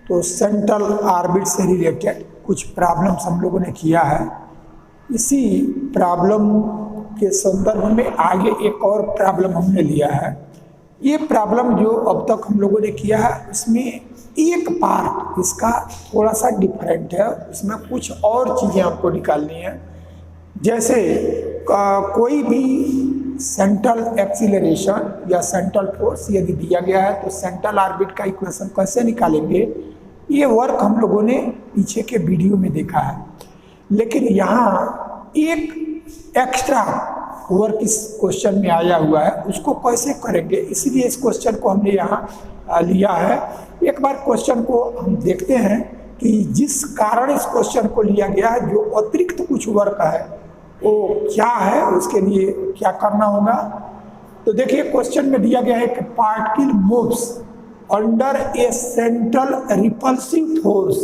तो central orbit से related कुछ प्रॉब्लम्स हम लोगों ने किया है। इसी प्रॉब्लम के संदर्भ में आगे एक और प्रॉब्लम हमने लिया है। ये प्रॉब्लम जो अब तक हम लोगों ने किया है उसमें एक पार्ट इसका थोड़ा सा डिफरेंट है, उसमें कुछ और चीज़ें आपको निकालनी है। जैसे कोई भी सेंट्रल एक्सीलरेशन या सेंट्रल फोर्स यदि दिया गया है तो सेंट्रल ऑर्बिट का इक्वेशन कैसे निकालेंगे, ये वर्क हम लोगों ने पीछे के वीडियो में देखा है। लेकिन यहाँ एक एक्स्ट्रा वर्क इस क्वेश्चन में आया हुआ है, उसको कैसे करेंगे, इसलिए इस क्वेश्चन को हमने यहाँ लिया है। एक बार क्वेश्चन को हम देखते हैं कि जिस कारण इस क्वेश्चन को लिया गया है, जो अतिरिक्त कुछ वर्क है वो क्या है, उसके लिए क्या करना होगा। तो देखिए क्वेश्चन में दिया गया है कि पार्टिकल मूव्स अंडर ए सेंट्रल रिपल्सिव फोर्स।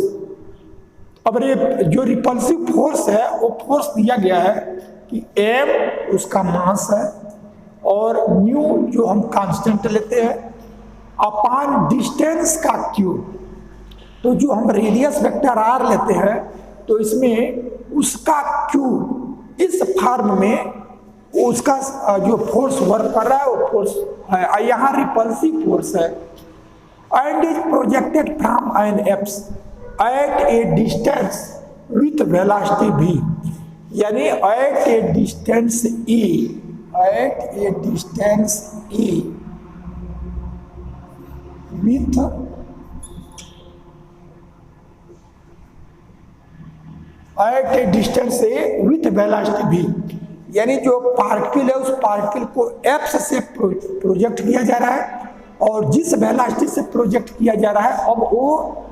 अब ये जो रिपल्सिव फोर्स है वो फोर्स दिया गया है कि m उसका मास है और म्यू जो हम कांस्टेंट लेते हैं अपॉन डिस्टेंस का क्यूब। तो जो हम रेडियस वेक्टर r लेते हैं तो इसमें उसका क्यूब इस फॉर्म में उसका जो फोर्स वर्क कर रहा है वो फोर्स है, यहाँ रिपल्सिव फोर्स है and is projected from an apse at a distance with velocity v, यानी at a distance e, at a distance e with at a distance a with velocity v, यानी जो particle है उस particle को apps से project किया जा रहा है और जिस वेलोसिटी से प्रोजेक्ट किया जा रहा है अब वो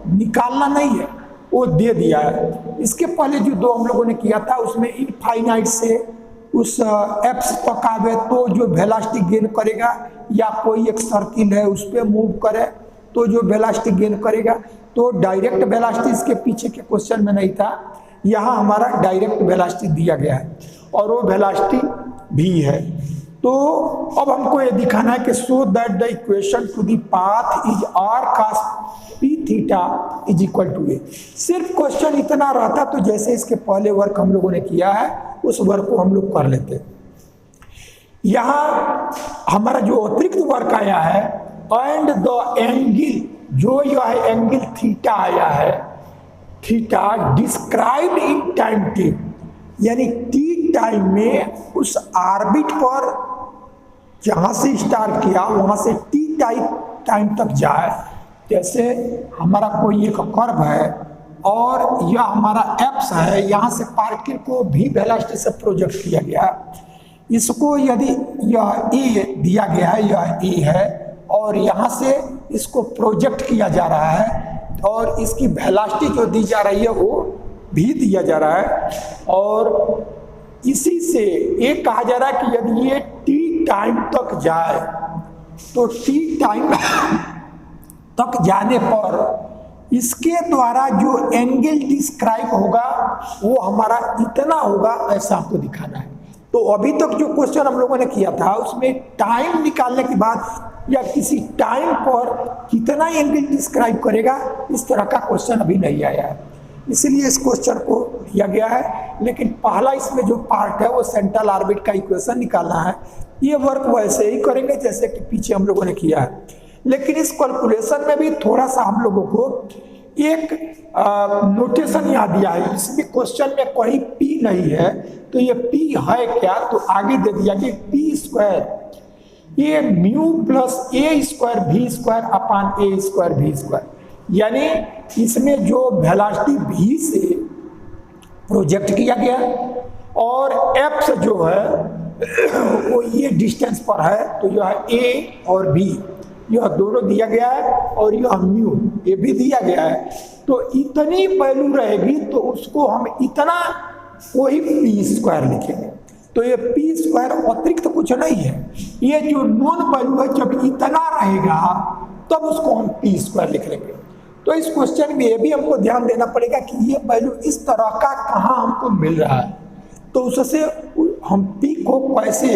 निकालना नहीं है, वो दे दिया है। इसके पहले जो दो हम लोगों ने किया था उसमें इनफाइनाइट से उस एप्स तक आवे तो जो वेलोसिटी गेन करेगा, या कोई एक सर्किल है उस पर मूव करे तो जो वेलोसिटी गेन करेगा। तो डायरेक्ट वेलोसिटी इसके पीछे के क्वेश्चन में नहीं था, यहाँ हमारा डायरेक्ट वेलोसिटी दिया गया है और वो वेलोसिटी भी है। तो अब हमको ये दिखाना है कि so that the equation to the path is r cos p theta is equal to a। सिर्फ क्वेश्चन इतना रहता तो जैसे इसके पहले वर्क हम लोगों ने किया है उस वर्क को हम लोग कर लेते। यहाँ हमारा जो अतिरिक्त वर्क आया है एंड द एंगल, जो यह एंगल थीटा आया है, theta described in time t, यानी t टाइम में उस ऑर्बिट पर जहाँ से स्टार्ट किया वहाँ से t टाइम तक जाए। जैसे हमारा कोई एक कर्व है और यह हमारा एप्स है, यहाँ से पार्टिकल को भी वेलोसिटी से प्रोजेक्ट किया गया। इसको यदि यह a दिया गया है, यह a है और यहाँ से इसको प्रोजेक्ट किया जा रहा है और इसकी वेलोसिटी जो दी जा रही है वो भी दिया जा रहा है। और इसी से ये कहा जा रहा है कि यदि ये t टाइम तक जाए तो t टाइम तक जाने पर इसके द्वारा जो एंगल डिस्क्राइब होगा वो हमारा इतना होगा, ऐसा आपको दिखाना है। तो अभी तक जो क्वेश्चन हम लोगों ने किया था उसमें टाइम निकालने के बाद या किसी टाइम पर कितना एंगल डिस्क्राइब करेगा इस तरह का क्वेश्चन अभी नहीं आया है, इसलिए इस क्वेश्चन को दिया गया है। लेकिन पहला इसमें जो पार्ट है वो सेंट्रल ऑर्बिट का इक्वेशन निकालना है। ये वर्क वैसे ही करेंगे जैसे कि पीछे हम लोगों ने किया है, लेकिन इस कैलकुलेशन में भी थोड़ा सा हम लोगों को एक नोटेशन याद दिया है। इसमें क्वेश्चन में कोई p नहीं है तो ये p है क्या, तो आगे दे दिया कि p स्क्वायर ये mu plus a square v square upon a square v square, यानी इसमें जो वेलोसिटी v से प्रोजेक्ट किया गया और एप्स जो है वो ये डिस्टेंस पर है, तो यह a और b यह दोनों दिया गया है और यह म्यू ये भी दिया गया है। तो इतनी वैल्यू रहेगी तो उसको हम इतना वही p स्क्वायर लिखेंगे। तो ये p स्क्वायर अतिरिक्त कुछ नहीं है, ये जो नॉन वैल्यू है जब इतना रहेगा तब उसको हम p स्क्वायर लिख लेंगे। तो इस क्वेश्चन में ये भी हमको ध्यान देना पड़ेगा कि ये वैल्यू इस तरह का कहाँ हमको मिल रहा है, तो उससे हम p को कैसे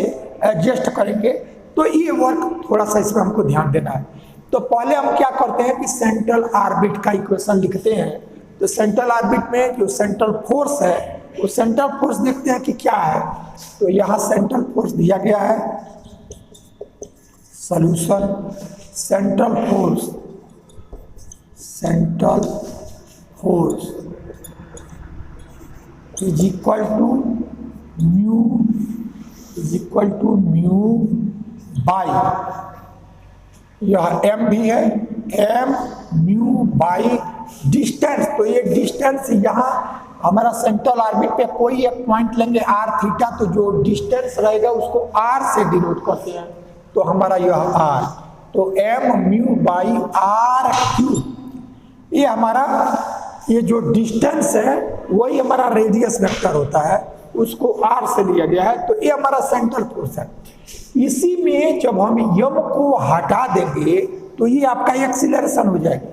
एडजस्ट करेंगे। तो ये वर्क थोड़ा सा इसमें हमको ध्यान देना है। तो पहले हम क्या करते हैं कि सेंट्रल ऑर्बिट का इक्वेशन लिखते हैं। तो सेंट्रल ऑर्बिट में जो सेंट्रल फोर्स है वो सेंट्रल फोर्स देखते हैं कि क्या है। तो यहाँ सेंट्रल फोर्स दिया गया है, solution central force is equal to mu by, यह m भी है, m म्यू बाई डिस्टेंस। तो ये डिस्टेंस यहाँ हमारा सेंट्रल ऑर्बिट पे कोई एक पॉइंट लेंगे r थीटा, तो जो डिस्टेंस रहेगा उसको r से डिनोट करते हैं। तो हमारा यह r, तो m mu by r cube, ये हमारा ये जो डिस्टेंस है वही हमारा रेडियस वेक्टर होता है, उसको r से लिया गया है। तो ये हमारा सेंट्रल फोर्स है। इसी में जब हम m को हटा देंगे तो ये आपका एक्सीलरेशन हो जाएगा।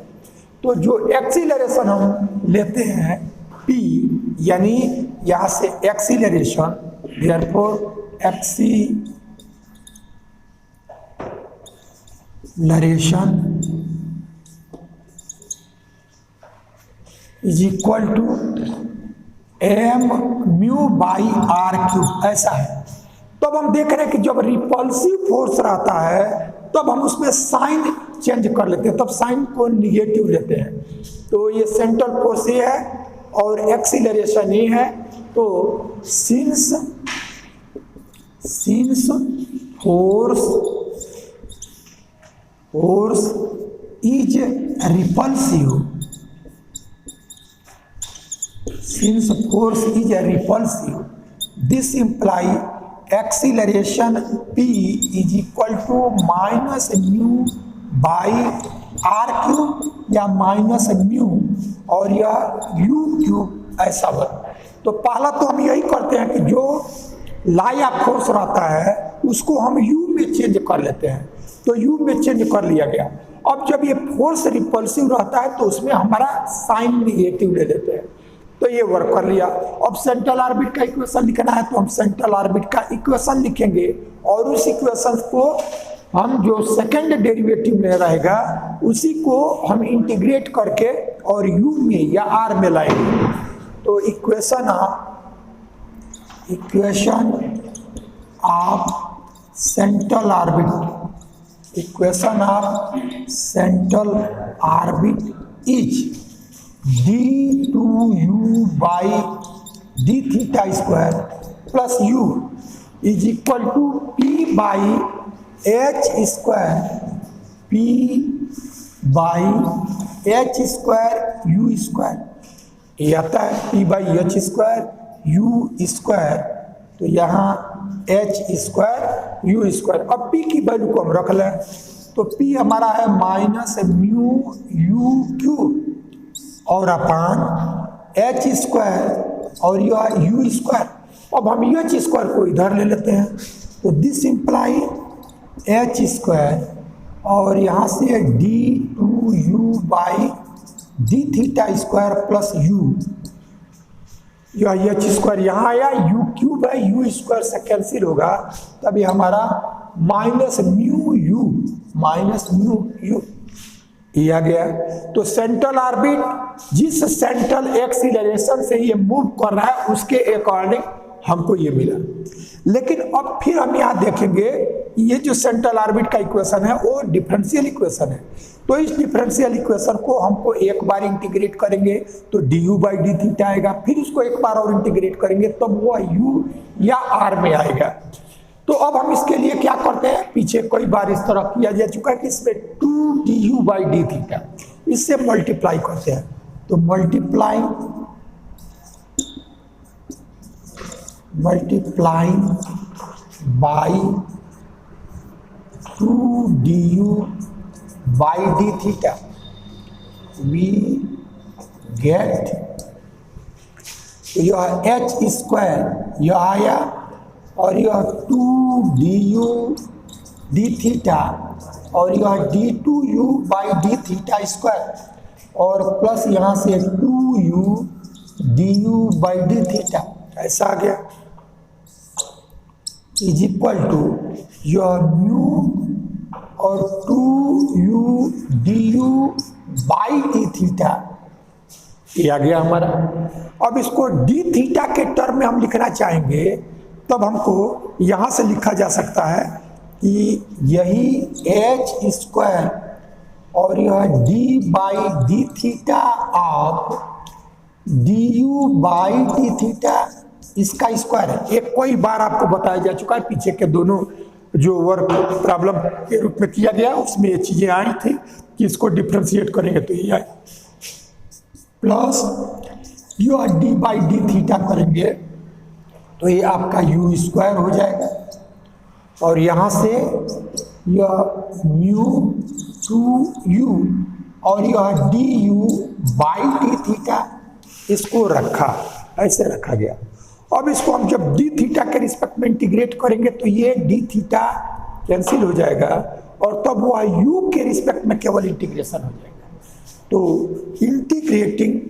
तो जो एक्सीलरेशन हम लेते हैं p, यानी यहां से acceleration, therefore acceleration is equal to m mu by r cube, ऐसा है। तब हम देख रहे हैं कि जब रिपल्सिव फोर्स रहता है तब हम उसमें साइन चेंज कर लेते हैं, तब साइन को निगेटिव लेते हैं। तो ये सेंट्रल फोर्स ये है और एक्सीलरेशन ये है। तो since force is repulsive, since force is repulsive, this imply acceleration p is equal to minus mu by r cube या माइनस म्यू और यह u क्यूब, ऐसा बन। तो पहला तो हम यही करते हैं कि जो लाया फोर्स रहता है उसको हम u में चेंज कर लेते हैं। तो u में चेंज कर लिया गया। अब जब ये फोर्स रिपल्सिव रहता है तो उसमें हमारा साइन निगेटिव ले लेते हैं। तो ये वर्क कर लिया। अब सेंट्रल ऑर्बिट का इक्वेशन लिखना है तो हम सेंट्रल ऑर्बिट का इक्वेशन लिखेंगे और उस इक्वेशन को हम जो सेकंड डेरिवेटिव में रहेगा उसी को हम इंटीग्रेट करके और u में या r में लाएंगे। तो equation of central orbit is d2u by d theta square plus u is equal to p by h square, p by h square u square, ये आता है p by h square u square। तो यहाँ h square u square. अब p की value को हम रख लें तो p हमारा है माइनस म्यू u क्यूब और अपान h स्क्वायर और यह u स्क्वायर। अब हम h स्क्वायर को इधर ले लेते हैं तो दिस इंप्लाई h स्क्वायर और यहाँ से d2u by d theta square plus u, यह h स्क्वायर यहाँ आया, u क्यूब है, u स्क्वायर से कैंसिल होगा, तभी हमारा माइनस म्यू u ये आ गया। तो सेंट्रल ऑर्बिट जिस सेंट्रल एक्सीलरेशन से ये मूव कर रहा है उसके अकॉर्डिंग हमको ये मिला। लेकिन अब फिर हम यहाँ देखेंगे ये जो सेंट्रल ऑर्बिट का इक्वेशन है वो डिफरेंशियल इक्वेशन है। तो इस डिफरेंशियल इक्वेशन को हमको एक बार इंटीग्रेट करेंगे तो du बाई डी थीटा आएगा, फिर उसको एक बार और इंटीग्रेट करेंगे तब तो वो u या r में आएगा। तो अब हम इसके लिए क्या करते हैं, पीछे कई बार इस तरह किया जा चुका है कि इसमें 2du बाई डी थीटा, इससे मल्टीप्लाई करते हैं। तो multiplying by 2du by d theta we get, यह h स्क्वायर यह आया और यह 2du डी थीटा और यह d2u by d theta square और प्लस यहाँ से 2u du by d theta, ऐसा आ गया इज इक्वल टू यह म्यू और 2u du by d theta, ये आ गया हमारा। अब इसको डी थीटा के टर्म में हम लिखना चाहेंगे, तब हमको यहां से लिखा जा सकता है कि यही एच स्क्वायर और यह D by d theta of D u by d theta, इसका स्क्वायर है। एक कोई बार आपको बताया जा चुका है, पीछे के दोनों जो वर्क प्रॉब्लम के रूप में किया गया उसमें ये चीजें आई थी कि इसको डिफ्रेंशिएट करेंगे तो ये आए, plus U D by d theta करेंगे तो ये आपका यू स्क्वायर हो जाएगा, और यहाँ से यह म्यू 2u और यह d u by d theta, इसको रखा, ऐसे रखा गया। अब इसको हम जब डी थीटा के रिस्पेक्ट में इंटीग्रेट करेंगे तो ये डी थीटा कैंसिल हो जाएगा, और तब वह यू के रिस्पेक्ट में केवल इंटीग्रेशन हो जाएगा। तो इंटीग्रेटिंग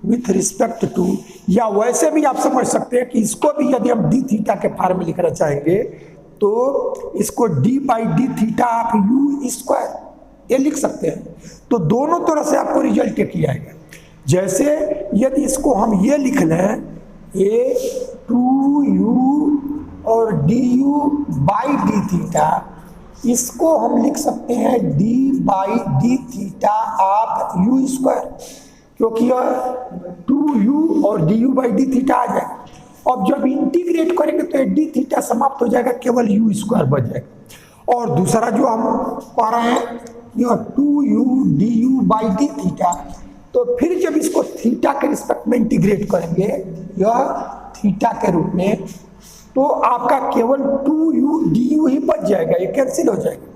विथ रिस्पेक्ट टू, या वैसे भी आप समझ सकते हैं कि इसको भी यदि हम डी थीटा के फॉर्म में लिखना चाहेंगे तो इसको D by d theta of you square, ये लिख सकते हैं। तो दोनों तरह से आपको रिजल्ट किया आएगा। जैसे यदि इसको हम ये लिख लें, ये 2u और du बाई डी थीटा, इसको हम लिख सकते हैं d by d theta of you square, क्योंकि यह 2u और du बाई डी थीटा आ जाएगा। अब जब इंटीग्रेट करेंगे तो डी थीटा समाप्त हो जाएगा, केवल यू स्क्वायर बच जाएगा। और दूसरा जो हम पा रहे हैं यह 2u du by d theta, तो फिर जब इसको थीटा के रिस्पेक्ट में इंटीग्रेट करेंगे यह थीटा के रूप में, तो आपका केवल 2u du ही बच जाएगा, ये कैंसिल हो जाएगा।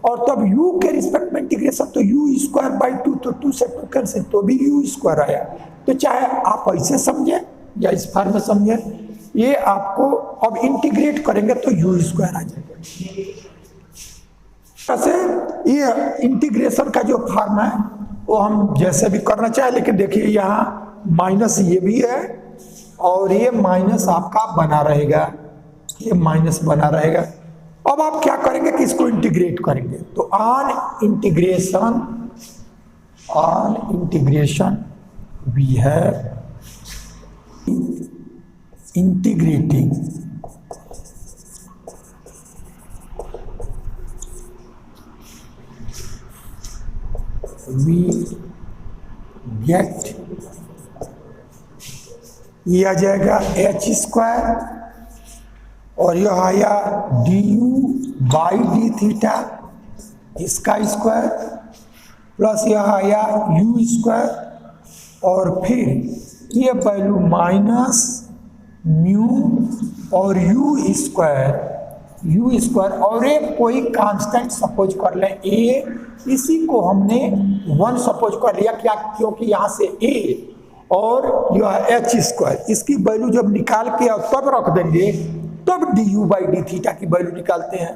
और तब u के रिस्पेक्ट में इंटीग्रेशन तो u स्क्वायर बाई 2, तो 2 से 2 कैंसिल, तो भी u स्क्वायर आया। तो चाहे आप ऐसे समझें या इस फॉर्म में समझें, ये आपको अब इंटीग्रेट करेंगे तो u स्क्वायर आ जाएगा। ऐसे ये इंटीग्रेशन का जो फॉर्म है वो हम जैसे भी करना चाहे, लेकिन देखिए यहाँ माइनस ये भी है और ये माइनस आपका बना रहेगा, ये माइनस बना रहेगा। अब आप क्या करेंगे कि इसको इंटीग्रेट करेंगे, तो on integration we have integrating we get, ये आ जाएगा एच स्क्वायर और यह आया D u by d theta, इसका स्क्वायर, प्लस यह आया यू स्क्वायर, और फिर ये वैल्यू माइनस म्यू और यू स्क्वायर और एक कोई कांस्टेंट सपोज कर लें ए, इसी को हमने 1 सपोज कर लिया, क्या, क्योंकि यहाँ से ए और यह एच स्क्वायर, इसकी वैल्यू जब निकाल के और तब रख देंगे, तब D u by d theta की वैल्यू निकालते हैं।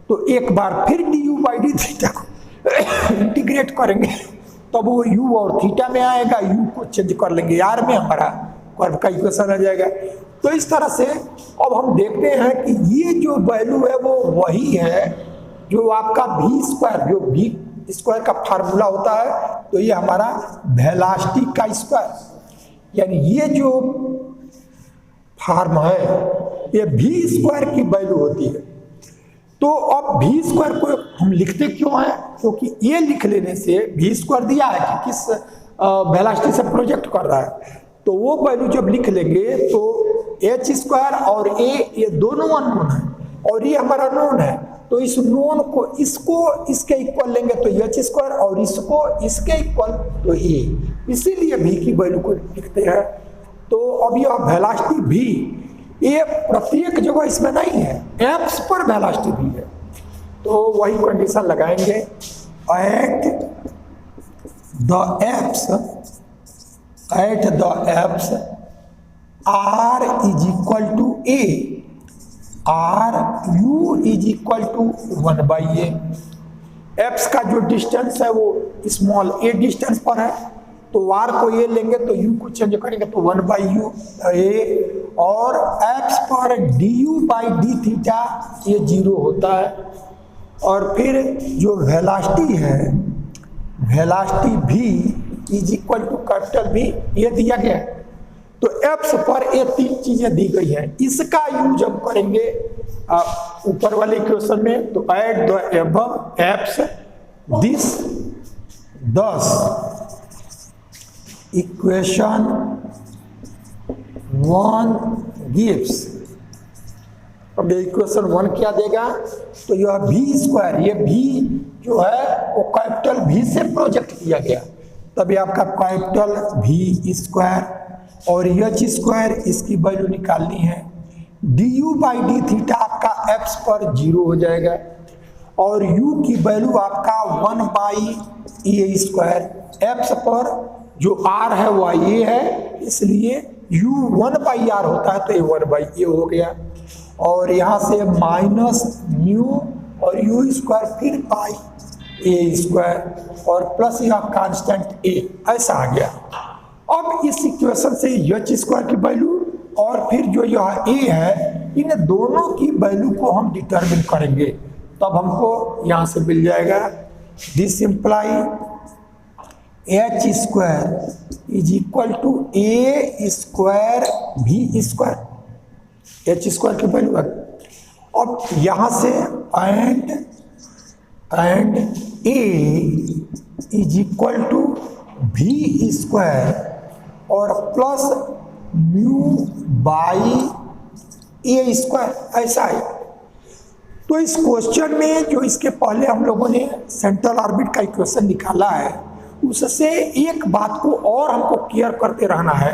तो एक बार फिर D u by d theta को इंटीग्रेट करेंगे तब वो u और थीटा में आएगा, u को चेंज कर लेंगे आर में, हमारा कर्व का इक्वेशन आ जाएगा। तो इस तरह से अब हम देखते हैं कि ये जो वैल्यू है वो वही है जो आपका v स्क्वायर, जो v स्क्वायर का फार्मूला होता है, तो ये हमारा वेलोसिटी का स्क्वायर, यानी ये जो फॉर्म है ये v स्क्वायर की वैल्यू होती है। तो अब v स्क्वायर को हम लिखते क्यों हैं, क्योंकि ये लिख लेने से v स्क्वायर दिया है कि किस वेलोसिटी से प्रोजेक्ट कर रहा है, तो वो वैल्यू जब लिख लेंगे तो एच स्क्वायर और ए ये दोनों अननोन है और ये हमारा नोन है, तो इस नोन को इसको इसके इक्वल लेंगे तो एच स्क्वायर और इसको इसके इक्वल तो ए, इसीलिए v की वैल्यू को लिखते हैं। तो अब यह वेलोसिटी v ये प्रत्येक जगह इसमें नहीं है, एप्स पर वेलोसिटी v है, तो वही कंडीशन लगाएंगे at the apse r is equal to a, r u is equal to 1 by a. Apse का जो डिस्टेंस है वो स्मॉल ए डिस्टेंस पर है, तो आर को ये लेंगे तो यू को चेंज करेंगे तो 1 बाई यू ए, और एप्स पर d u by d theta ये 0 होता है, और फिर जो वेलोसिटी है, velocity v is equal to capital V, ये दिया गया है। तो एप्स पर ये 3 चीजें दी गई हैं, इसका यूज हम करेंगे ऊपर वाले इक्वेशन में। तो add the above apps this, thus equation 1 gives. अब इक्वेशन 1 क्या देगा, तो यह v², ये v जो है वो कैपिटल V से प्रोजेक्ट किया गया, तभी आपका कैपिटल V², और h², इसकी वैल्यू निकालनी है। du/d θ आपका x पर 0 हो जाएगा, और u की वैल्यू आपका 1/a², x पर जो r है वो a है, इसलिए u 1/r होता है, तो ये 1/a हो गया। और यहाँ से माइनस म्यू और u² फिर a², और प्लस यह कांस्टेंट a, ऐसा आ गया। अब इस इक्वेशन से h² की वैल्यू और फिर जो यह a है, इन दोनों की वैल्यू को हम डिटरमिन करेंगे, तब हमको यहाँ से मिल जाएगा this imply h² is equal to a² v², h² की वैल्यू। अब यहाँ से and a is equal to v² और प्लस म्यू बाई a², ऐसा है। तो इस क्वेश्चन में जो इसके पहले हम लोगों ने सेंट्रल ऑर्बिट का इक्वेशन निकाला है, उससे एक बात को और हमको क्लियर करते रहना है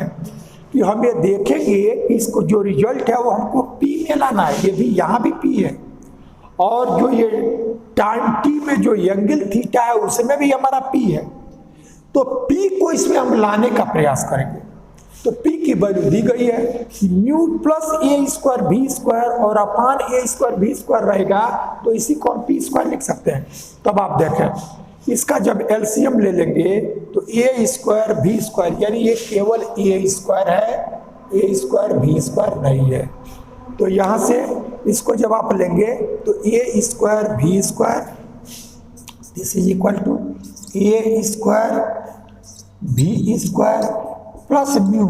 कि हम ये देखेंगे कि इसको जो रिजल्ट है वो हमको P में लाना है। ये भी यहाँ भी P है, और जो ये टाइम t में जो एंगल थीटा है उसमें भी हमारा P है। तो P को इसमें हम लाने का प्रयास करेंगे। तो P की वैल्यू दी गई है, म्यू प्लस a² v² और अपान a² v² रहेगा, तो इसी को हम p² लिख सकते हैं। तब आप देखें, इसका जब एलसीएम ले लेंगे तो a² v², यानी ये केवल a² है, a² v² नहीं है। तो यहाँ से इसको जब आप लेंगे तो a² v², this is equal to a² v² plus mu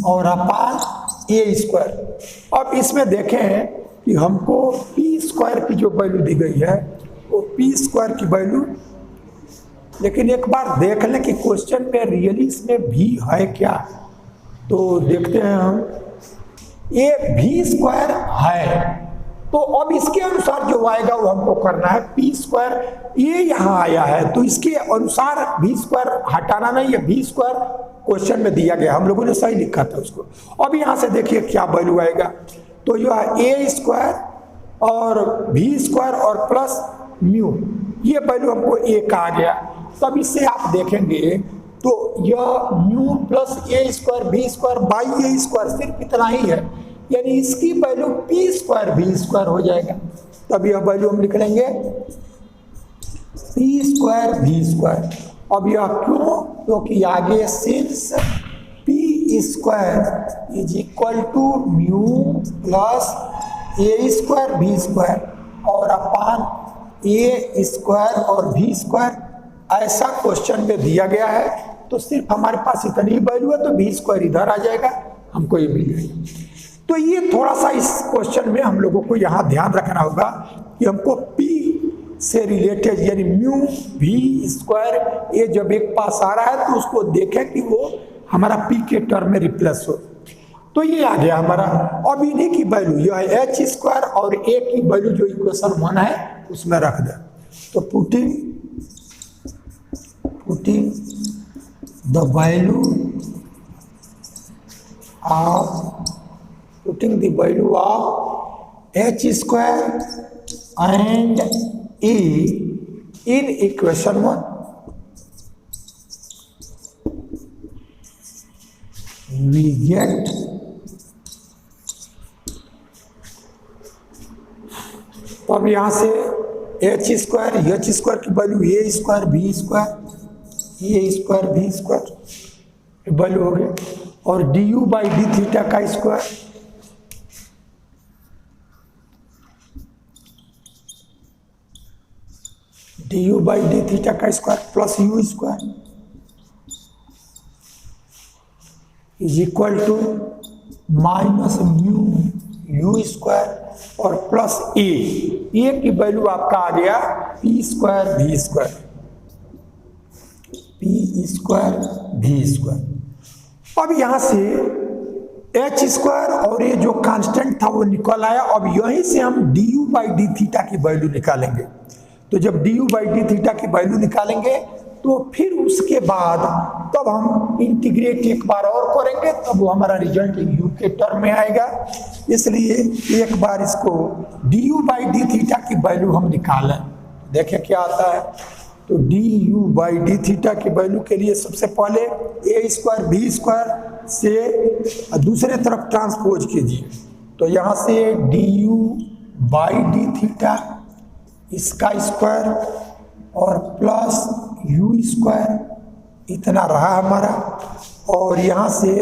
और अपान a²। अब इसमें देखें कि हमको p² की जो वैल्यू दी गई है वो p² की वैल्यू, लेकिन एक बार देख लें कि क्वेश्चन में रियली इसमें v है क्या। तो देखते हैं हम, ये v² है, तो अब इसके अनुसार जो आएगा वो हमको करना है p²। ये यहाँ आया है तो इसके अनुसार v² हटाना नहीं है, v² क्वेश्चन में दिया गया, हम लोगों ने सही लिखा था उसको। अब यहाँ से देखिए क्या वैल्यू आएगा, तो यह a² और v² और प्लस म्यू, ये वैल्यू हमको एक आ गया। तब इससे आप देखेंगे तो यह mu plus a² v² by a², सिर्फ इतना ही है, यानी इसकी वैल्यू p² v² हो जाएगा। तब यह वैल्यू हम लिख लेंगे p² v²। अब यह क्यों, क्योंकि आगे since p² is equal to mu plus a² v² और अपान a² और v², ऐसा क्वेश्चन में दिया गया है। तो सिर्फ हमारे पास इतनी वैल्यू है, तो v² इधर आ जाएगा, हमको ये मिल जाएगा। तो ये थोड़ा सा इस क्वेश्चन में हम लोगों को यहाँ ध्यान रखना होगा कि हमको P से रिलेटेड, यानी म्यू v² ये जब एक पास आ रहा है तो उसको देखें कि वो हमारा P के टर्म में रिप्लेस हो। तो ये आ गया हमारा। अब इन्हीं की वैल्यू यह h² और a की वैल्यू जो इक्वेशन 1 है उसमें रख दे। तो putting the value of h² and a in equation 1, we get तो अब यहाँ से h² की value a² b² a² b² value हो गया, और du/d θ का square, d u by d theta का square plus u square is equal to minus mu u square और प्लस ए की वैल्यू आपका आ गया पी स्क्वायर भी स्क्वायर, पी स्क्वायर भी स्क्वायर। अब यहां से एच स्क्वायर और ये जो कांस्टेंट था वो निकल आया। अब यहीं से हम D u by d theta की वैल्यू निकालेंगे। तो जब D u by d theta की वैल्यू निकालेंगे तो फिर उसके बाद तब हम इंटीग्रेट एक बार और करेंगे, तब वो हमारा रिजल्ट यू के टर्म में आएगा। इसलिए एक बार इसको D u by d theta की वैल्यू हम निकालें, देखें क्या आता है। तो D u by d theta की वैल्यू के लिए सबसे पहले ए स्क्वायर बी स्क्वायर से दूसरे तरफ ट्रांसपोज कीजिए। तो यहाँ से d u by d theta इसका स्क्वायर और प्लस यू स्क्वायर इतना रहा हमारा, और यहाँ से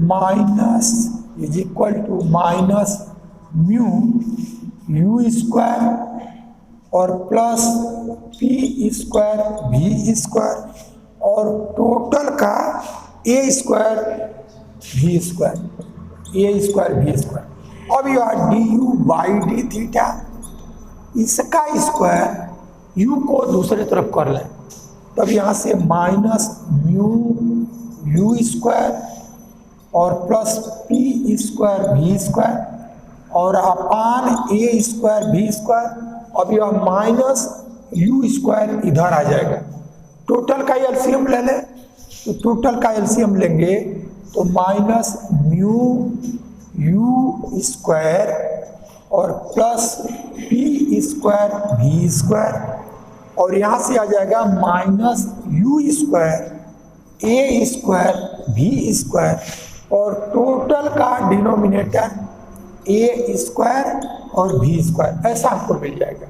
minus is equal to minus mu u square और प्लस पी स्क्वायर भी स्क्वायर और टोटल का ए स्क्वायर भी स्क्वायर, ए स्क्वायर भी स्क्वायर। अब यह d u by d theta इसका स्क्वायर u को दूसरे तरफ कर लें, तब यहाँ से माइनस म्यू यू स्क्वायर और प्लस पी स्क्वायर भी स्क्वायर और अपान ए स्क्वायर भी स्क्वायर। अब यह माइनस यू स्क्वायर इधर आ जाएगा। टोटल का एलसीएम ले लें, तो टोटल का एलसीएम लेंगे तो माइनस म्यू यू स्क्वायर और प्लस पी स्क्वायर भी स्क्वायर और यहाँ से आ जाएगा minus u square a square भी स्क्वायर और टोटल का डिनोमिनेटर ए स्क्वायर और भी स्क्वायर, ऐसा आपको मिल जाएगा।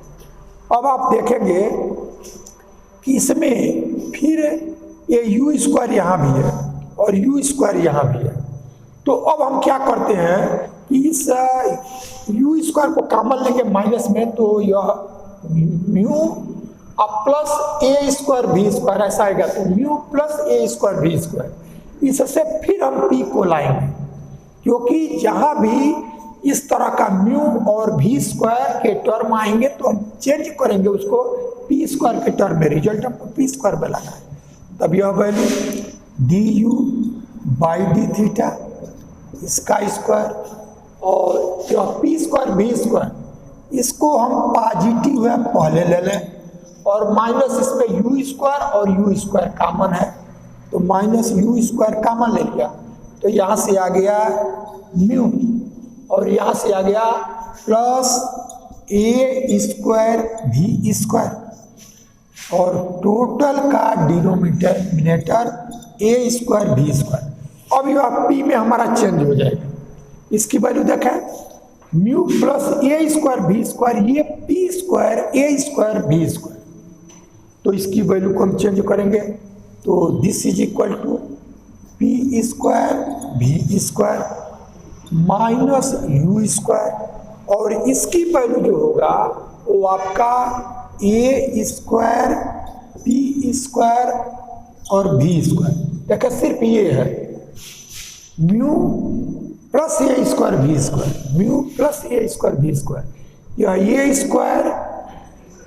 अब आप देखेंगे कि इसमें फिर ये यू स्क्वायर यहाँ भी है और यू स्क्वायर यहाँ भी है। तो अब हम क्या करते हैं कि इस यू स्क्वायर को कॉमन लेंगे माइनस में, तो यह म्यू अब प्लस ए स्क्वायर भी स्क्वायर ऐसा आएगा। तो म्यू प्लस ए स्क्वायर भी स्क्वायर, इससे फिर हम पी को लाएंगे, क्योंकि जहां भी इस तरह का म्यू और भी स्क्वायर के टर्म आएंगे तो हम चेंज करेंगे उसको पी स्क्वायर के टर्म में, रिजल्ट हमको पी स्क्वायर में लाना है। तब यह value D u by d theta इसका स्क्वायर और यह पी स्क्वायर भी स्क्वायर, इसको हम पॉजिटिव है पहले ले लें और माइनस इसमें यू स्क्वायर और यू स्क्वायर कॉमन है, तो माइनस यू स्क्वायर कॉमन ले लिया। तो यहाँ से आ गया म्यू और यहाँ से आ गया प्लस ए स्क्वायर भी स्क्वायर और टोटल का डिनोमिनेटर ए स्क्वायर भी स्क्वायर। अब यह पी में हमारा चेंज हो जाएगा। इसकी वैल्यू देखें म्यू प्लस ए स्क्वायर भी स्क्वायर, ये पी स्क्वायर ए स्क्वायर भी स्क्वायर। तो इसकी वैल्यू को हम चेंज करेंगे, तो this is equal to p square भी स्क्वायर माइनस यू स्क्वायर और इसकी वैल्यू जो होगा वो आपका ए स्क्वायर पी स्क्वायर और भी स्क्वायर। देखिए सिर्फ ये है म्यू प्लस ए स्क्वायर भी square, mu plus a square भी स्क्वायर, यह ए स्क्वायर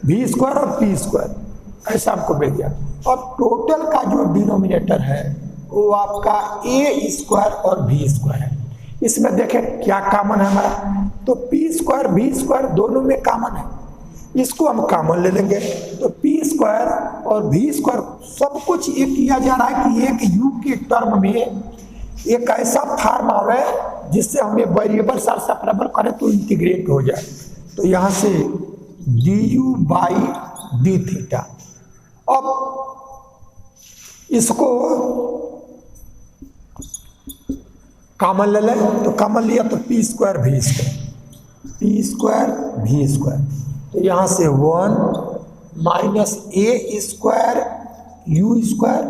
भी स्क्वायर और पी स्क्वायर, ऐसा आपको मिल गया। अब टोटल का जो डिनोमिनेटर है वो आपका ए स्क्वायर और भी स्क्वायर है। इसमें देखें क्या कॉमन है हमारा, तो पी स्क्वायर भी स्क्वायर दोनों में कॉमन है, इसको हम कॉमन ले लेंगे। तो पी स्क्वायर और भी स्क्वायर सब कुछ एक किया जा रहा है कि एक यू के टर्म में एक ऐसा फॉर्म आवे जिससे हमें वेरिएबल सार सेपरेबल करें तो इंटीग्रेट हो जाए। तो यहाँ से d u by d theta, अब इसको कॉमन ले लें, तो कॉमन लिया तो पी स्क्वायर भी स्क्वायर, पी स्क्वायर भी स्क्वायर, तो यहाँ से 1 minus a square u square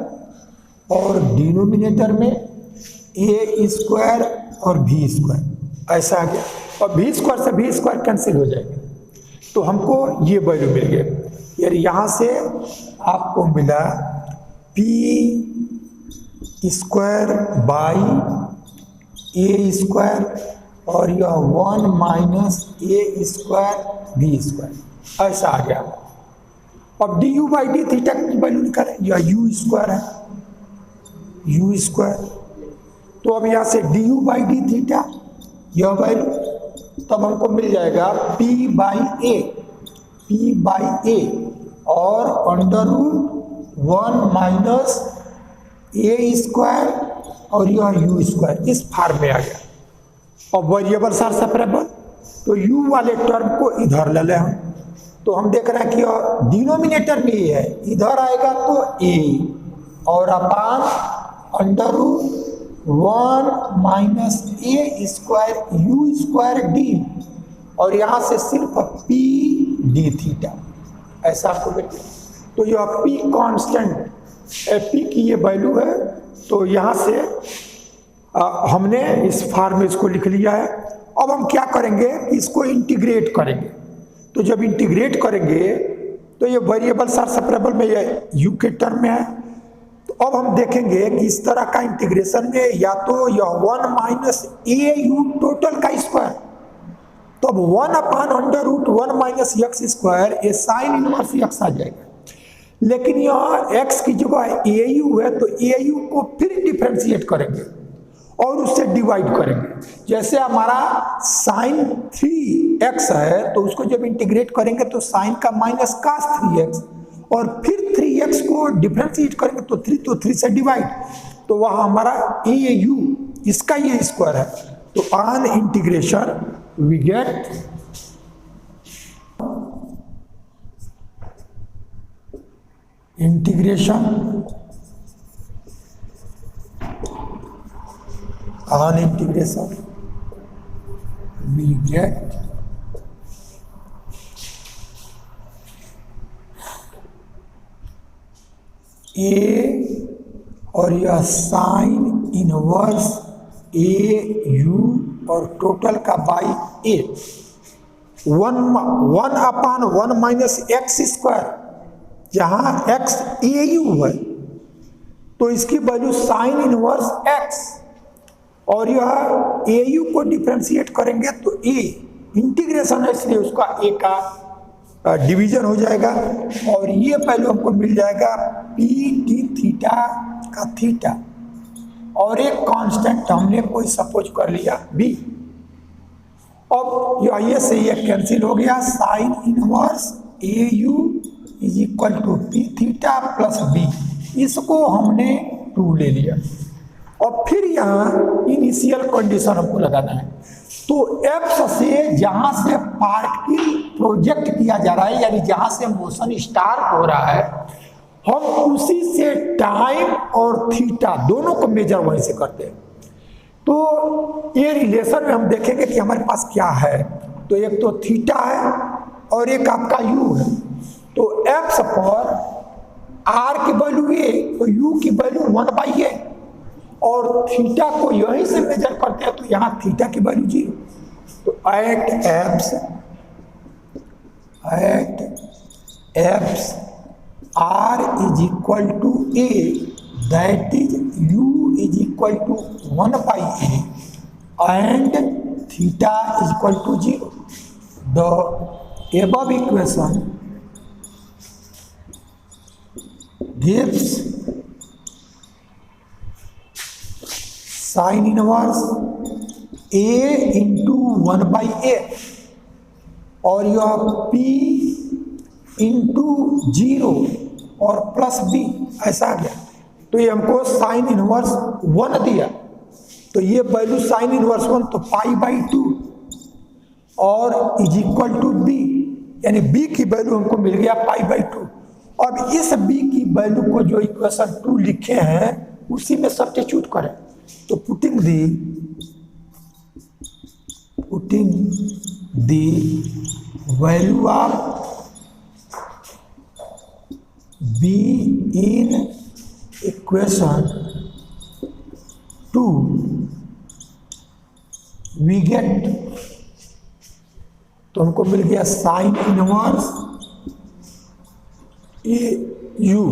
और डिनोमिनेटर में ए स्क्वायर और भी स्क्वायर, ऐसा आ गया। और भी स्क्वायर से भी स्क्वायर कैंसिल हो जाएगा, तो हमको ये वैल्यू मिल गया। यार यहाँ से आपको मिला P square by A square और यह 1 minus a square B square ऐसा आ गया। अब D u by d theta की वैल्यू निकालें, यह यू स्क्वायर है, यू स्क्वायर। तो अब यहाँ से d u by d theta यह वैल्यू, तब हमको मिल जाएगा पी बाई ए और under root 1 minus a square और यह यू स्क्वायर इस फॉर्म में आ गया। अब वेरिएबल आर सेपरेबल, तो u वाले टर्म को इधर ले लें हम, तो हम देख रहे हैं कि डिनोमिनेटर में ये है, इधर आएगा तो a और upon under root 1 minus a square u square d और यहाँ से सिर्फ पी डी थीटा ऐसा आपको मिलेगा। तो यह पी कांस्टेंट पी की ये वैल्यू है, तो यहाँ से हमने इस फॉर्म में इसको लिख लिया है। अब हम क्या करेंगे, इसको इंटीग्रेट करेंगे। तो जब इंटीग्रेट करेंगे तो ये वेरिएबल्स आर सेपरेबल में ये यू के टर्म में है। तो अब हम देखेंगे कि इस तरह का इंटीग्रेशन में या तो यह 1 माइनस ए यू टोटल का स्क्वायर, तो अब 1 upon under root 1 minus x square ये साइन इनवर्स एक्स आ जाएगा। लेकिन यहाँ x की जगह ए यू है, तो ए यू को फिर डिफ्रेंशिएट करेंगे और उससे डिवाइड करेंगे। जैसे हमारा साइन 3x है, तो उसको जब इंटीग्रेट करेंगे तो साइन का माइनस कास 3x और फिर 3x को डिफ्रेंशिएट करेंगे तो 3 से डिवाइड, तो वहाँ हमारा ए यू इसका ये स्क्वायर है। तो on integration we get integration on integration we get a और यह साइन इनवर्स ए यू और टोटल का by a 1 upon 1 minus x square, जहां x ए यू है तो इसकी वैल्यू साइन इनवर्स x और यह ए यू को डिफ्रेंशिएट करेंगे तो a इंटीग्रेशन है इसलिए उसका a का डिवीजन हो जाएगा और ये वैल्यू हमको मिल जाएगा p डी थीटा का थीटा और एक कांस्टेंट हमने कोई सपोज कर लिया b। अब ये से ये कैंसिल हो गया, sine inverse a u is equal to p theta plus b, इसको हमने 2 ले लिया और फिर यहाँ इनिशियल कंडीशन हमको लगाना है। तो एफ से जहाँ से पार्टिकल प्रोजेक्ट किया जा रहा है यानी जहाँ से मोशन स्टार्ट हो रहा है, हम उसी से टाइम और थीटा दोनों को मेजर वहीं से करते हैं। तो ये रिलेशन में हम देखेंगे कि हमारे पास क्या है, तो एक तो थीटा है और एक आपका यू है। तो एक्स पर आर की वैल्यू ए तो यू की वैल्यू 1/a और थीटा को यहीं से मेजर करते हैं तो यहाँ थीटा की वैल्यू 0। तो at apse r is equal to A that is u is equal to 1/a and theta is equal to 0। The above equation gives sin inverse a into 1/a और यह p into 0 और plus b ऐसा आ गया। तो ये हमको sine inverse 1 दिया, तो ये वैल्यू साइन इनवर्स 1 तो π/2 और इज इक्वल टू b यानी b की वैल्यू हमको मिल गया π/2। अब इस b की वैल्यू को जो इक्वेशन 2 लिखे हैं उसी में सब्स्टिट्यूट करें। तो putting the value of b in equation 2 we get, तो हमको मिल गया sine inverse a u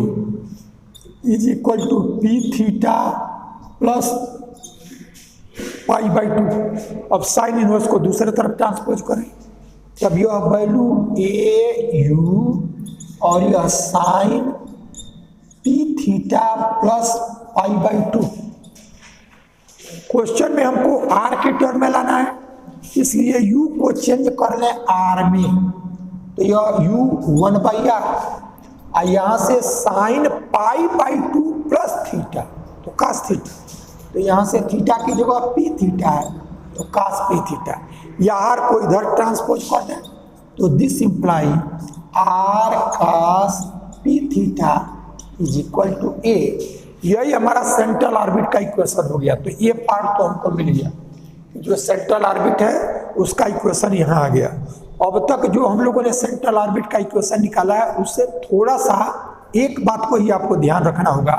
is equal to p theta plus pi by 2। अब साइन इनवर्स को दूसरे तरफ ट्रांसपोज करें, तब यह वैल्यू ए यू और यह sine p theta plus pi by 2। Question में हमको आर के टर्म में लाना है, इसलिए u को चेंज कर लें आर में, तो यह u 1/r, यहां से sine pi by 2 plus theta, तो कास थीटा, तो यहां से थीटा की जगह पी थीटा है, तो कास पी थीटा, या आर को इधर ट्रांसपोज कर दें, तो this imply r cos p theta is equal to a. यही हमारा सेंट्रल ऑर्बिट का इक्वेशन हो गया। तो ये पार्ट तो हमको मिल गया, जो सेंट्रल ऑर्बिट है उसका इक्वेशन यहाँ आ गया। अब तक जो हम लोगों ने सेंट्रल ऑर्बिट का इक्वेशन निकाला है, उससे थोड़ा सा एक बात को ही आपको ध्यान रखना होगा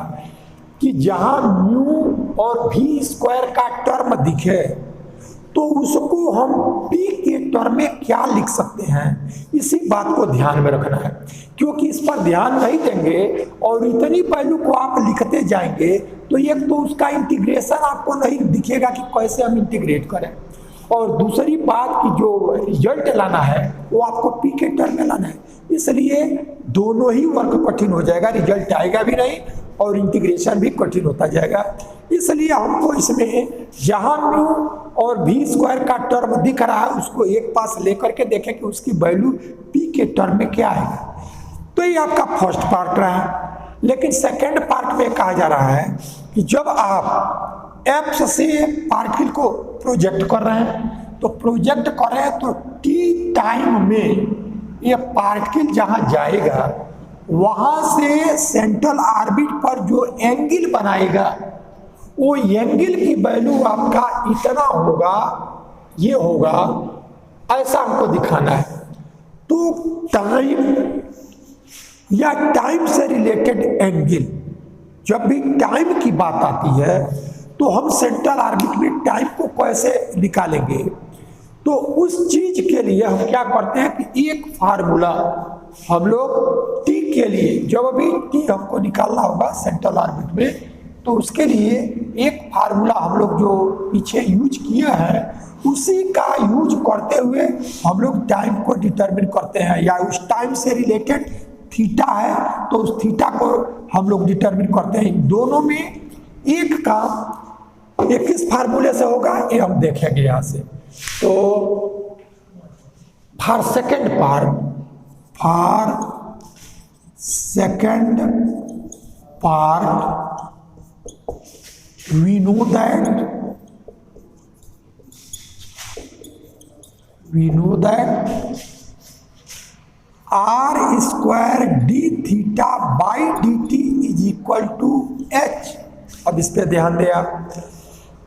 कि जहां म्यू और भी स्क्वायर का टर्म दिखे तो उसको हम पी के टर्म में क्या लिख सकते हैं, इसी बात को ध्यान में रखना है। क्योंकि इस पर ध्यान नहीं देंगे और इतनी वैल्यू को आप लिखते जाएंगे तो एक तो उसका इंटीग्रेशन आपको नहीं दिखेगा कि कैसे हम इंटीग्रेट करें, और दूसरी बात की जो रिजल्ट लाना है वो आपको पी के टर्म में लाना है। इसलिए दोनों ही वर्क कठिन हो जाएगा, रिजल्ट आएगा भी नहीं और इंटीग्रेशन भी कठिन होता जाएगा। इसलिए हमको इसमें जहां म्यू और भी स्क्वायर का टर्म दिख रहा है उसको एक पास लेकर के देखें कि उसकी वैल्यू पी के टर्म में क्या आएगा। तो ये आपका फर्स्ट पार्ट रहा। लेकिन सेकेंड पार्ट में कहा जा रहा है कि जब आप एफ से पार्टिकल को प्रोजेक्ट कर रहे हैं, तो प्रोजेक्ट कर रहे हैं तो टी टाइम में ये पार्टिकल जहां जाएगा वहां से सेंट्रल ऑर्बिट पर जो एंगल बनाएगा वो एंगल की वैल्यू आपका इतना होगा, ये होगा, ऐसा हमको दिखाना है। तो टाइम या टाइम से रिलेटेड एंगल, जब भी टाइम की बात आती है तो हम सेंट्रल ऑर्बिट में टाइम को कैसे निकालेंगे, तो उस चीज के लिए हम क्या करते हैं कि एक फार्मूला हम लोग टी के लिए, जब भी टी हमको निकालना होगा सेंट्रल ऑर्बिट में, तो उसके लिए एक फार्मूला हम लोग जो पीछे यूज किया है उसी का यूज करते हुए हम लोग टाइम को डिटरमिन करते हैं, या उस टाइम से रिलेटेड थीटा है तो उस थीटा को हम लोग डिटरमिन करते हैं। दोनों में एक काम एक किस फार्मूले से होगा ये हम देखेंगे यहाँ से। तो for second part we know that r square d theta by dt is equal to h। अब इस पे ध्यान दें आप,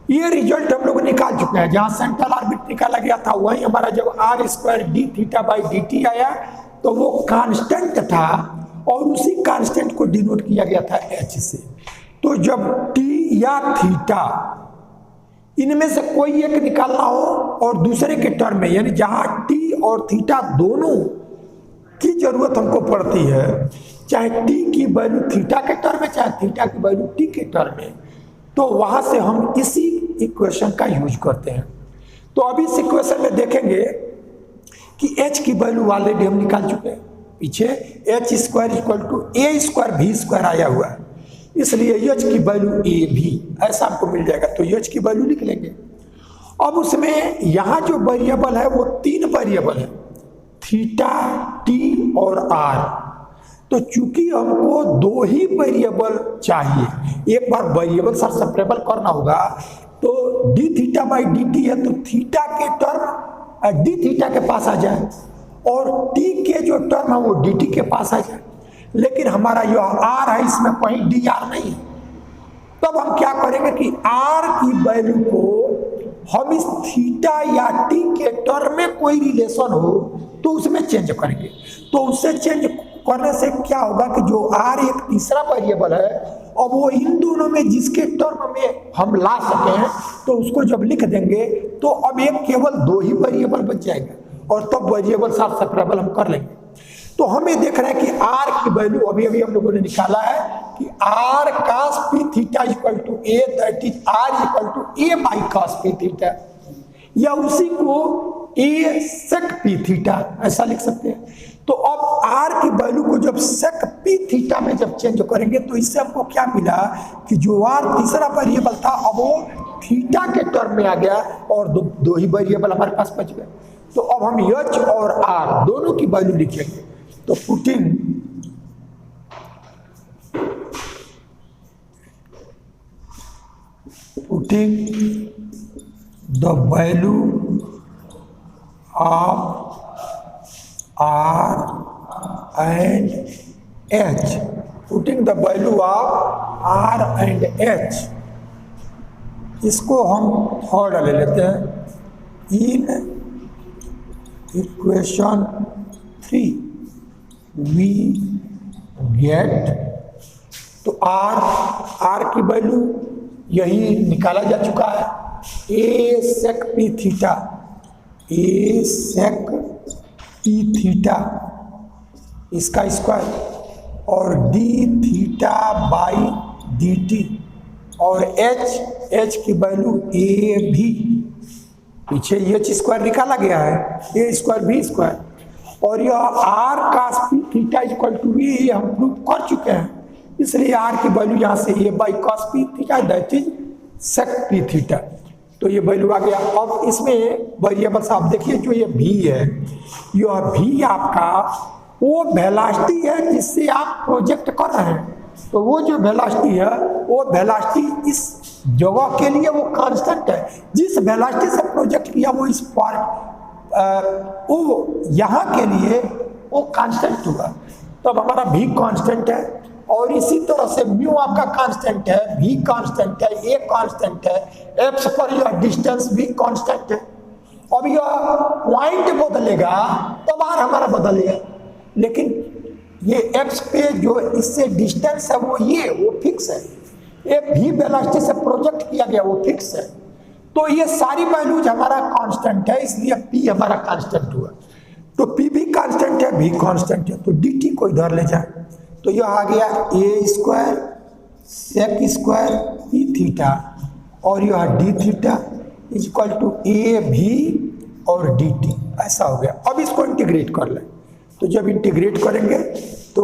ये रिजल्ट हम लोग निकाल चुके हैं। जहां सेंट्रल ऑर्बिट निकाला गया था वहीं हमारा जब r square d theta by dt आया तो वो कांस्टेंट था और उसी कांस्टेंट को डिनोट किया गया था h से। तो जब t या थीटा इनमें से कोई एक निकालना हो और दूसरे के टर्म में, यानी जहां t और थीटा दोनों की जरूरत हमको पड़ती है, चाहे t की वैल्यू थीटा के टर्म में चाहे थीटा की वैल्यू t के टर्म में, तो वहां से हम इसी इक्वेशन का यूज करते हैं। तो अभी इस इक्वेशन में देखेंगे कि h की वैल्यू ऑलरेडी हम निकाल चुके हैं, पीछे h square equal to a square भी स्क्वायर आया हुआ है, इसलिए h की वैल्यू a भी ऐसा आपको मिल जाएगा। तो h की वैल्यू लिख लेंगे। अब उसमें यहाँ जो वेरिएबल है वो तीन वेरिएबल है, थीटा, t और r। तो चूंकि हमको दो ही वेरिएबल चाहिए, एक बार वेरिएबल सर सेपरेबल करना होगा, तो d थीटा बाई dt है तो थीटा के टर्म d थीटा के पास आ जाए और t के जो टर्म है वो dt के पास आ जाए। लेकिन हमारा जो r है इसमें कोई dr नहीं है, तब हम क्या करेंगे कि r की वैल्यू को हम इस थीटा या t के टर्म में कोई रिलेशन हो तो उसमें चेंज करेंगे। तो उससे चेंज करने से क्या होगा कि जो r एक तीसरा वेरिएबल है और वो इन दोनों में जिसके टर्म में हम ला सके हैं तो उसको जब लिख देंगे तो अब एक केवल दो ही वेरिएबल बच जाएगा और तब वेरिएबल साथ सेपरेबल हम कर लेंगे। तो हमें देख रहे हैं कि आर की वैल्यू अभी अभी हम लोगों ने निकाला है कि R cos p theta equal to A, that is R equal to A by cos p theta, या उसी को ए sec p थीटा ऐसा लिख सकते हैं। तो अब आर की वैल्यू को जब sec p थीटा में जब चेंज करेंगे तो इससे हमको क्या मिला कि जो आर तीसरा वेरिएबल था अब वो थीटा के टर्म में आ गया और दो ही वेरिएबल हमारे पास बच गए। तो अब हम एच और आर दोनों की वैल्यू लिखेंगे। तो putting the value of R and H, putting the value of R and H, इसको हम थर्ड ले लेते हैं। इन इक्वेशन 3 वी गेट, तो आर की वैल्यू यही निकाला जा चुका है, A sec P theta, A sec P theta इसका स्क्वायर और D theta by D T, और एच की वैल्यू ए भी, पीछे एच स्क्वायर निकाला गया है, ए स्क्वायर भी स्क्वायर, और यह r cos p theta equal to a हम प्रूव कर चुके हैं, इसलिए आर की वैल्यू यहाँ से a by cos p theta that is sec p theta, तो ये वैल्यू आ गया। अब इसमें वेरिएबल्स आप देखिए, जो ये v है, यह v आपका वो वेलोसिटी है जिससे आप प्रोजेक्ट कर रहे हैं, तो वो जो वेलोसिटी है वो वेलोसिटी इस जगह के लिए वो कांस्टेंट है, जिस वेलोसिटी से प्रोजेक्ट किया वो इस पार्ट वो यहाँ के लिए वो कांस्टेंट हुआ, तब हमारा v कांस्टेंट है, और इसी तरह से म्यू आपका कांस्टेंट है, v कांस्टेंट है, a कांस्टेंट है, x पर यह डिस्टेंस भी कांस्टेंट है। अब यह पॉइंट बदलेगा तब आर हमारा बदलेगा, लेकिन ये x पे जो इससे डिस्टेंस है वो फिक्स है, ये v वेलोसिटी से प्रोजेक्ट किया गया वो फिक्स है, तो ये सारी वैल्यूज हमारा कांस्टेंट है, इसलिए p हमारा कांस्टेंट हुआ। तो p भी कांस्टेंट है, v कांस्टेंट है, तो dt को इधर ले जाए, तो यह आ गया a square sec square p theta, और यह d theta is equal to a v और dt, ऐसा हो गया। अब इसको इंटीग्रेट कर लें, तो जब इंटीग्रेट करेंगे तो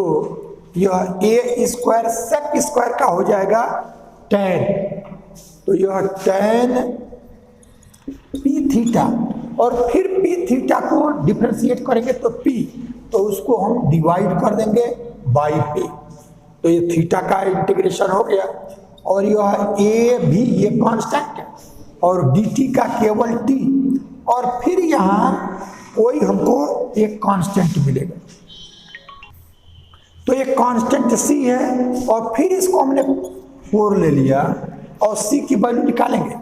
यह a स्क्वायर सेक स्क्वायर का हो जाएगा tan, तो यह tan p थीटा, और फिर p थीटा को डिफरेंशिएट करेंगे तो p, तो उसको हम डिवाइड कर देंगे बाई p, तो ये थीटा का इंटीग्रेशन हो गया, और यह a भी ये कांस्टेंट है, और dt का केवल t, और फिर यहाँ कोई हमको एक कांस्टेंट मिलेगा, तो ये कांस्टेंट c है, और फिर इसको हमने 4 ले लिया और c की वैल्यू निकालेंगे,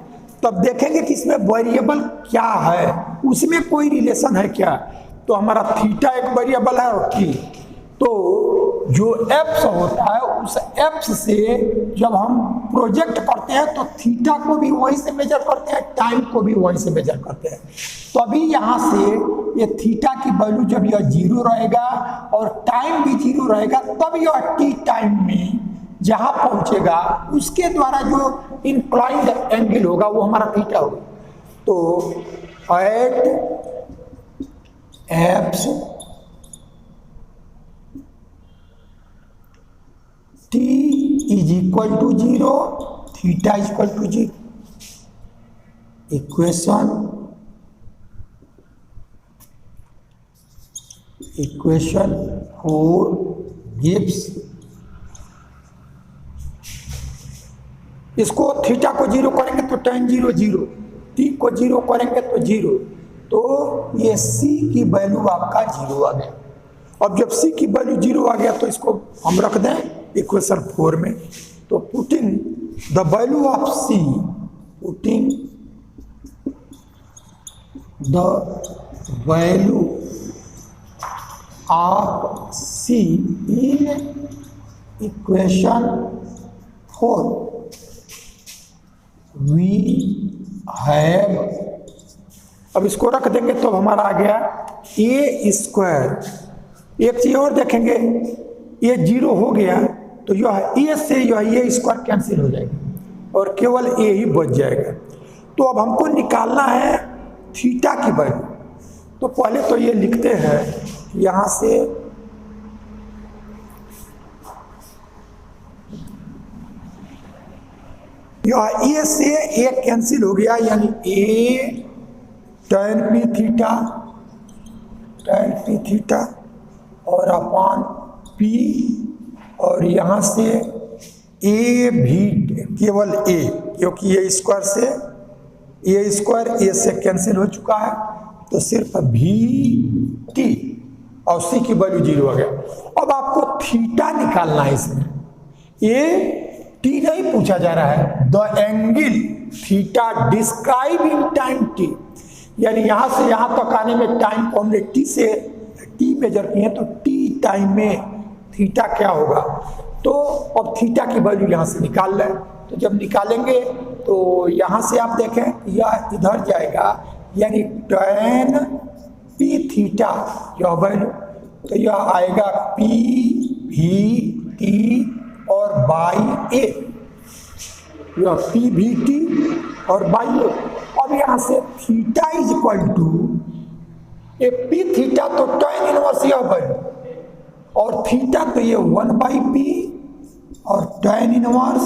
तब देखेंगे कि इसमें वेरिएबल क्या है, उसमें कोई रिलेशन है क्या, तो हमारा थीटा एक वेरिएबल है और t, तो जो एप्स होता है उस एप्स से जब हम प्रोजेक्ट करते हैं तो थीटा को भी वहीं से मेजर करते हैं, टाइम को भी वहीं से मेजर करते हैं, तो अभी यहाँ से ये थीटा की वैल्यू जब यह 0 रहेगा और टाइम भी 0 रहेगा, तब यह टी टाइम में जहाँ पहुँचेगा उसके द्वारा जो इंक्लाइंड एंगल होगा वो हमारा थीटा होगा। तो एट एप्स t is equal to 0, theta is equal to 0, equation 4 gives, इसको थीटा को 0 करेंगे तो tan 0 0, t को 0 करेंगे तो 0, तो ये c की वैल्यू आपका 0 आ गया। अब जब c की वैल्यू 0 आ गया तो इसको हम रख दें इक्वेशन 4 में, तो putting the value of c, putting the value of c in equation 4 we have, अब इसको रख देंगे तो हमारा आ गया a स्क्वायर एक चीज और देखेंगे, ये 0 हो गया तो यह ए से यह ए स्क्वायर कैंसिल हो जाएगा और केवल ए ही बच जाएगा। तो अब हमको निकालना है थीटा की वैल्यू। तो पहले तो ये लिखते हैं यहां से, यह ए से ए कैंसिल हो गया, यानी ए tan p थीटा और अपान p, और यहां से ए भी केवल ए, क्योंकि ये स्क्वायर से ए स्क्वायर ए से कैंसिल हो चुका है, तो सिर्फ भी टी और सी की वैल्यू 0 हो गया। अब आपको थीटा निकालना है इसमें, ये टी नहीं पूछा जा रहा है, the angle theta describe in time T, यानी यहां से यहां तक आने में टाइम को हमने टी से टी मेजर किए, तो टी टाइम में थीटा क्या होगा। तो अब थीटा की वैल्यू यहां से निकाल लें। तो जब निकालेंगे तो यहां से आप देखें यह इधर जाएगा, यानी tan p थीटा यह वैल्यू, तो यह आएगा p v t और बाई ए, यह p v t और बाई ए। अब यहां से theta is equal to A p theta, तो tan इनवर्स यह वैल्यू, और थीटा तो ये 1/p और tan inverse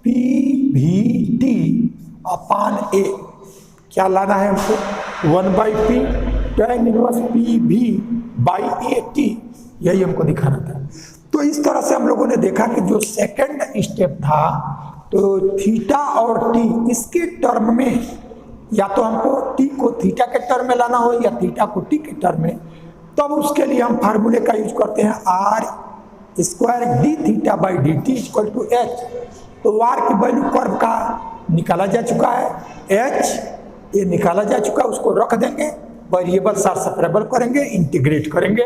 p v t upon a। क्या लाना है हमको, 1/p tan inverse p v by a t, यही हमको दिखाना था। तो इस तरह से हम लोगों ने देखा कि जो सेकंड स्टेप था, तो थीटा और टी इसके टर्म में, या तो हमको टी को थीटा के टर्म में लाना हो या थीटा को टी के टर्म में, तब उसके लिए हम फार्मूले का यूज करते हैं R square D theta by D T equal to H. तो आर की वैल्यू कर्व का निकाला जा चुका है, एच ये निकाला जा चुका है, उसको रख देंगे, वेरिएबल साथ सेपरेबल करेंगे, इंटीग्रेट करेंगे,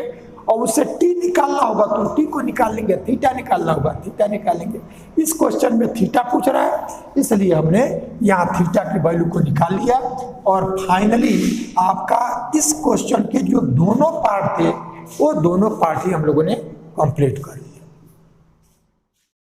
और उससे टी निकालना होगा तो टी को निकाल लेंगे, थीटा निकालना होगा थीटा निकालेंगे। इस क्वेश्चन में थीटा पूछ रहा है, इसलिए हमने यहाँ थीटा की वैल्यू को निकाल लिया। और फाइनली आपका इस क्वेश्चन के जो दोनों पार्ट थे, वो दोनों पार्ट ही हम लोगों ने कंप्लीट कर लिया।